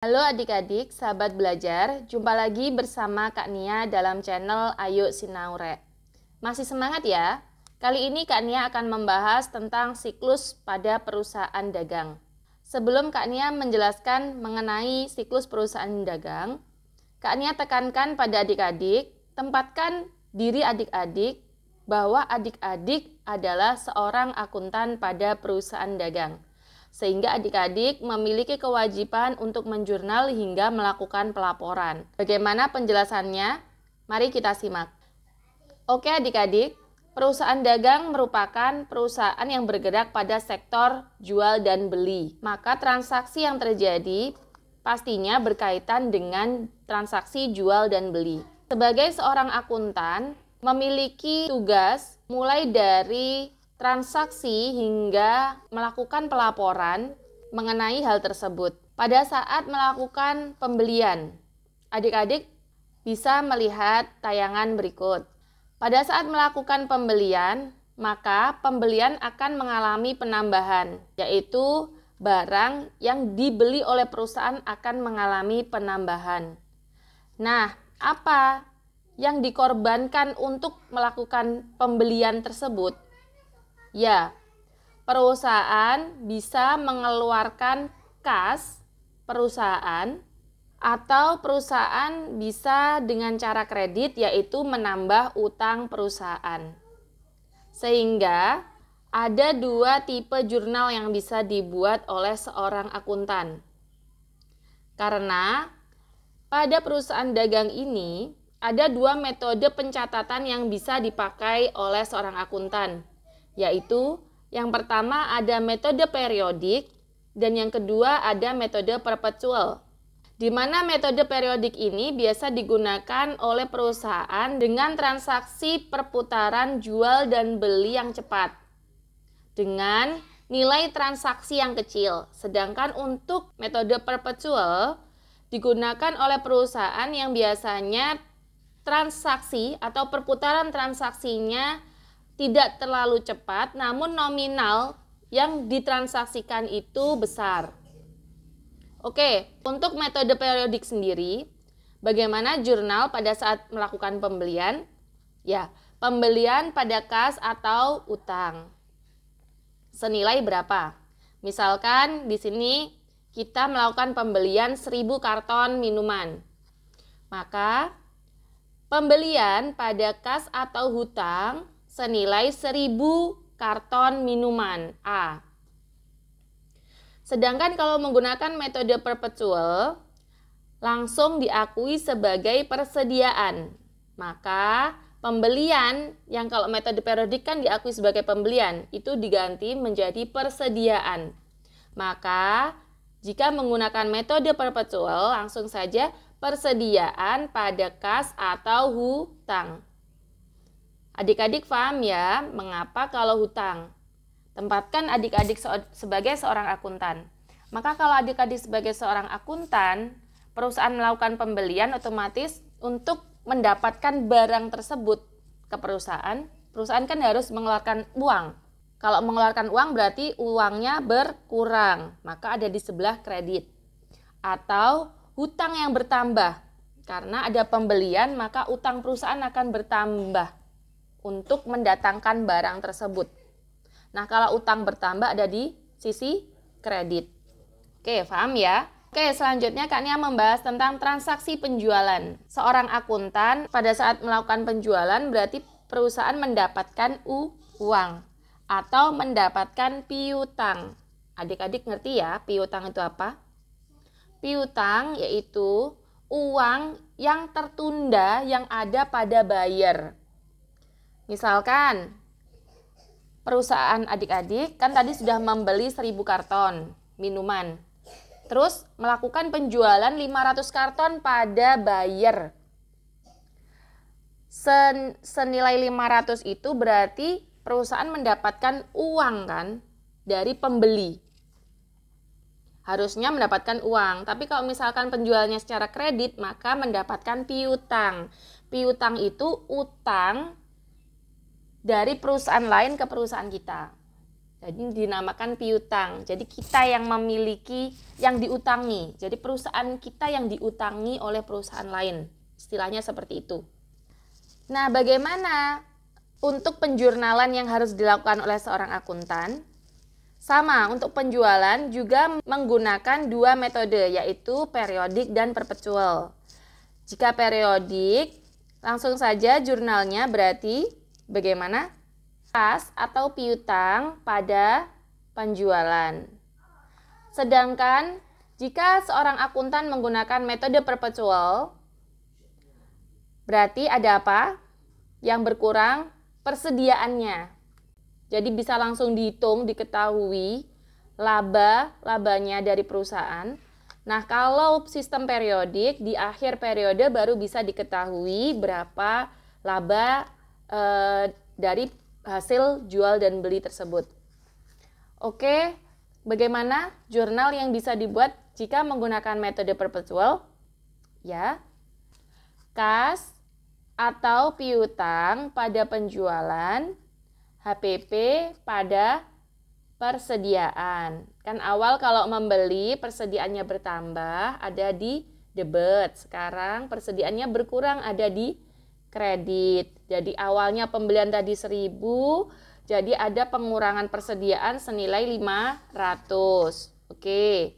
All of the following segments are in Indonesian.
Halo adik-adik, sahabat belajar, jumpa lagi bersama Kak Nia dalam channel Ayo Sinaure. Masih semangat ya? Kali ini Kak Nia akan membahas tentang siklus pada perusahaan dagang. Sebelum Kak Nia menjelaskan mengenai siklus perusahaan dagang, Kak Nia tekankan pada adik-adik, tempatkan diri adik-adik bahwa adik-adik adalah seorang akuntan pada perusahaan dagang. Sehingga adik-adik memiliki kewajiban untuk menjurnal hingga melakukan pelaporan. Bagaimana penjelasannya? Mari kita simak. Oke adik-adik, perusahaan dagang merupakan perusahaan yang bergerak pada sektor jual dan beli. Maka transaksi yang terjadi pastinya berkaitan dengan transaksi jual dan beli. Sebagai seorang akuntan, memiliki tugas mulai dari transaksi hingga melakukan pelaporan mengenai hal tersebut. Pada saat melakukan pembelian, adik-adik bisa melihat tayangan berikut. Pada saat melakukan pembelian, maka pembelian akan mengalami penambahan, yaitu barang yang dibeli oleh perusahaan akan mengalami penambahan. Nah, apa yang dikorbankan untuk melakukan pembelian tersebut? Ya, perusahaan bisa mengeluarkan kas perusahaan atau perusahaan bisa dengan cara kredit yaitu menambah utang perusahaan. Sehingga ada dua tipe jurnal yang bisa dibuat oleh seorang akuntan. Karena pada perusahaan dagang ini ada dua metode pencatatan yang bisa dipakai oleh seorang akuntan. Yaitu yang pertama ada metode periodik dan yang kedua ada metode perpetual. Di mana metode periodik ini biasa digunakan oleh perusahaan dengan transaksi perputaran jual dan beli yang cepat dengan nilai transaksi yang kecil. Sedangkan untuk metode perpetual digunakan oleh perusahaan yang biasanya transaksi atau perputaran transaksinya tidak terlalu cepat, namun nominal yang ditransaksikan itu besar. Oke, untuk metode periodik sendiri, bagaimana jurnal pada saat melakukan pembelian? Ya, pembelian pada kas atau utang. Senilai berapa? Misalkan di sini kita melakukan pembelian 1000 karton minuman. Maka pembelian pada kas atau hutang senilai 1000 karton minuman A. Sedangkan kalau menggunakan metode perpetual, langsung diakui sebagai persediaan. Maka pembelian yang kalau metode periodik kan diakui sebagai pembelian, itu diganti menjadi persediaan. Maka jika menggunakan metode perpetual, langsung saja persediaan pada kas atau hutang. Adik-adik paham ya mengapa kalau hutang? Tempatkan adik-adik sebagai seorang akuntan. Maka kalau adik-adik sebagai seorang akuntan, perusahaan melakukan pembelian otomatis untuk mendapatkan barang tersebut ke perusahaan, perusahaan kan harus mengeluarkan uang. Kalau mengeluarkan uang berarti uangnya berkurang, maka ada di sebelah kredit. Atau hutang yang bertambah, karena ada pembelian maka utang perusahaan akan bertambah untuk mendatangkan barang tersebut. Nah, kalau utang bertambah ada di sisi kredit. Oke, paham ya? Oke, selanjutnya Kak Nia membahas tentang transaksi penjualan. Seorang akuntan pada saat melakukan penjualan berarti perusahaan mendapatkan uang atau mendapatkan piutang. Adik-adik ngerti ya, piutang itu apa? Piutang yaitu uang yang tertunda yang ada pada buyer. Misalkan perusahaan adik-adik kan tadi sudah membeli 1000 karton minuman. Terus melakukan penjualan 500 karton pada buyer. Senilai 500 itu berarti perusahaan mendapatkan uang kan dari pembeli. Harusnya mendapatkan uang, tapi kalau misalkan penjualnya secara kredit maka mendapatkan piutang. Piutang itu utang dari perusahaan lain ke perusahaan kita. Jadi dinamakan piutang. Jadi kita yang memiliki, yang diutangi. Jadi perusahaan kita yang diutangi oleh perusahaan lain. Istilahnya seperti itu. Nah, bagaimana untuk penjurnalan yang harus dilakukan oleh seorang akuntan? Sama, untuk penjualan juga menggunakan dua metode, yaitu periodik dan perpetual. Jika periodik, langsung saja jurnalnya berarti bagaimana? Kas atau piutang pada penjualan. Sedangkan jika seorang akuntan menggunakan metode perpetual, berarti ada apa? Yang berkurang persediaannya. Jadi bisa langsung dihitung, diketahui labanya dari perusahaan. Nah, kalau sistem periodik, di akhir periode baru bisa diketahui berapa laba dari hasil jual dan beli tersebut. Oke, bagaimana jurnal yang bisa dibuat jika menggunakan metode perpetual? Ya, kas atau piutang pada penjualan, HPP pada persediaan. Kan awal kalau membeli persediaannya bertambah, ada di debit. Sekarang persediaannya berkurang, ada di kredit. Jadi awalnya pembelian tadi 1.000, jadi ada pengurangan persediaan senilai 500. Oke.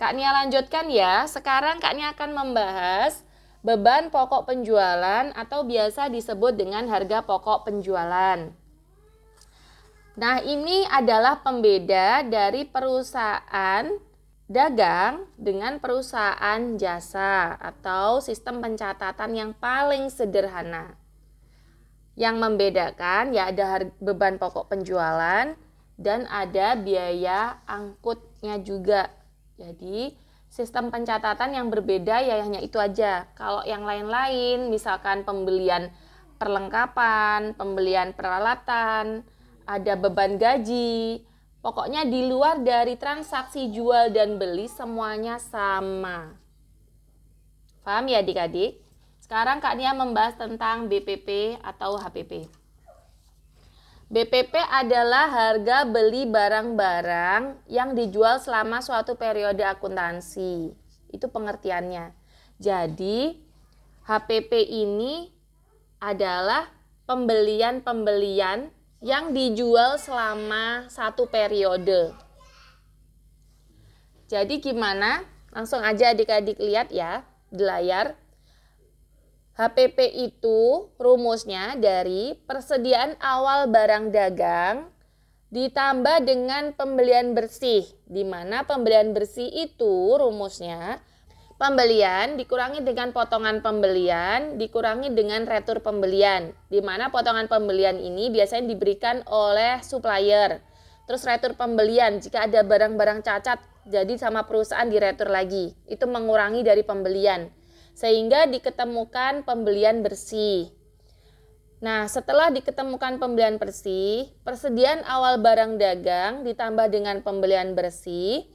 Kak Nia lanjutkan ya. Sekarang Kak Nia akan membahas beban pokok penjualan atau biasa disebut dengan harga pokok penjualan. Nah, ini adalah pembeda dari perusahaan dagang dengan perusahaan jasa atau sistem pencatatan yang paling sederhana. Yang membedakan ya ada beban pokok penjualan dan ada biaya angkutnya juga. Jadi sistem pencatatan yang berbeda ya hanya itu aja. Kalau yang lain-lain misalkan pembelian perlengkapan, pembelian peralatan, ada beban gaji, pokoknya di luar dari transaksi jual dan beli semuanya sama. Paham ya adik-adik? Sekarang Kak Nia membahas tentang BPP atau HPP. BPP adalah harga beli barang-barang yang dijual selama suatu periode akuntansi. Itu pengertiannya. Jadi HPP ini adalah pembelian-pembelian yang dijual selama satu periode. Jadi gimana? Langsung aja adik-adik lihat ya di layar. HPP itu rumusnya dari persediaan awal barang dagang ditambah dengan pembelian bersih. Di mana pembelian bersih itu rumusnya pembelian dikurangi dengan potongan pembelian, dikurangi dengan retur pembelian. Di mana potongan pembelian ini biasanya diberikan oleh supplier. Terus retur pembelian, jika ada barang-barang cacat, jadi sama perusahaan diretur lagi. Itu mengurangi dari pembelian. Sehingga diketemukan pembelian bersih. Nah, setelah diketemukan pembelian bersih, persediaan awal barang dagang ditambah dengan pembelian bersih,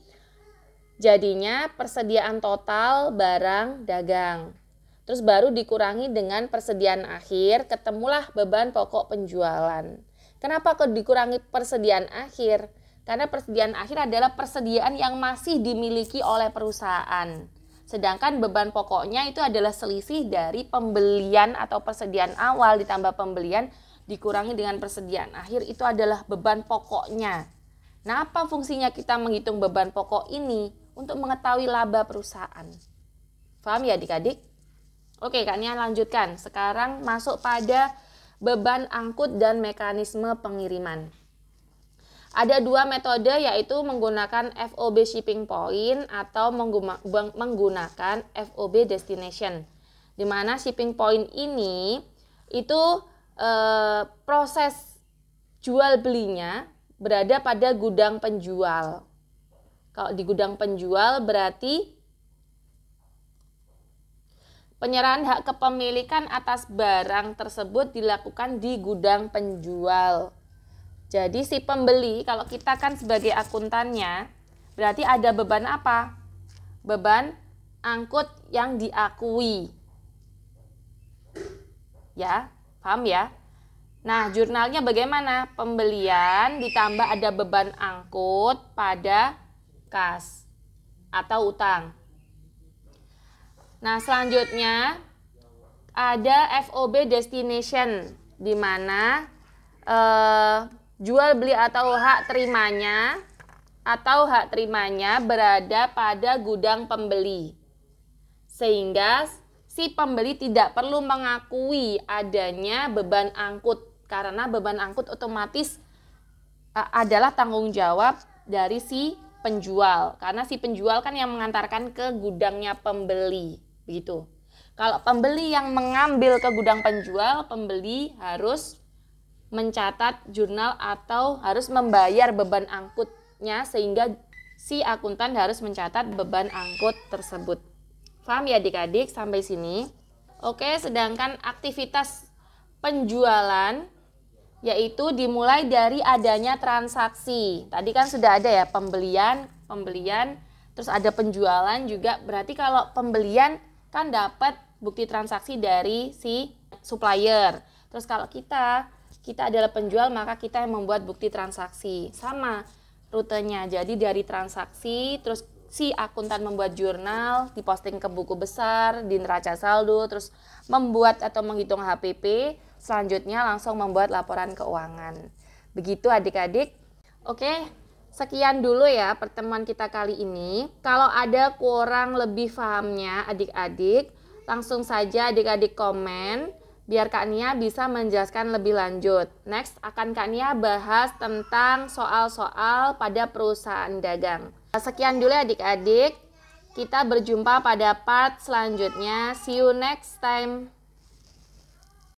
jadinya persediaan total barang dagang. Terus baru dikurangi dengan persediaan akhir, ketemulah beban pokok penjualan. Kenapa kok dikurangi persediaan akhir? Karena persediaan akhir adalah persediaan yang masih dimiliki oleh perusahaan. Sedangkan beban pokoknya itu adalah selisih dari pembelian atau persediaan awal ditambah pembelian dikurangi dengan persediaan akhir, itu adalah beban pokoknya. Nah, apa fungsinya kita menghitung beban pokok ini? Untuk mengetahui laba perusahaan. Paham ya adik-adik? Oke, Kak Nia lanjutkan. Sekarang masuk pada beban angkut dan mekanisme pengiriman. Ada dua metode, yaitu menggunakan FOB shipping point atau menggunakan FOB destination. Di mana shipping point ini itu proses jual belinya berada pada gudang penjual. Kalau di gudang penjual berarti penyerahan hak kepemilikan atas barang tersebut dilakukan di gudang penjual. Jadi si pembeli, kalau kita kan sebagai akuntannya, berarti ada beban apa? Beban angkut yang diakui. Ya, paham ya? Nah, jurnalnya bagaimana? Pembelian ditambah ada beban angkut pada kas atau utang. Nah, selanjutnya ada FOB destination, di mana jual beli atau hak terimanya berada pada gudang pembeli. Sehingga si pembeli tidak perlu mengakui adanya beban angkut, karena beban angkut otomatis adalah tanggung jawab dari si penjual, karena si penjual kan yang mengantarkan ke gudangnya pembeli, begitu. Kalau pembeli yang mengambil ke gudang penjual, pembeli harus mencatat jurnal atau harus membayar beban angkutnya, sehingga si akuntan harus mencatat beban angkut tersebut. Paham ya adik-adik sampai sini? Oke, sedangkan aktivitas penjualan yaitu dimulai dari adanya transaksi. Tadi kan sudah ada ya pembelian, terus ada penjualan juga. Berarti kalau pembelian kan dapat bukti transaksi dari si supplier. Terus kalau kita adalah penjual, maka kita yang membuat bukti transaksi. Sama rutenya. Jadi dari transaksi, terus si akuntan membuat jurnal, diposting ke buku besar, di neraca saldo, terus membuat atau menghitung HPP, selanjutnya langsung membuat laporan keuangan. Begitu adik-adik. Oke, sekian dulu ya pertemuan kita kali ini. Kalau ada kurang lebih pahamnya adik-adik, langsung saja adik-adik komen, biar Kak Nia bisa menjelaskan lebih lanjut. Next akan Kak Nia bahas tentang soal-soal pada perusahaan dagang. Sekian dulu adik-adik. Kita berjumpa pada part selanjutnya. See you next time.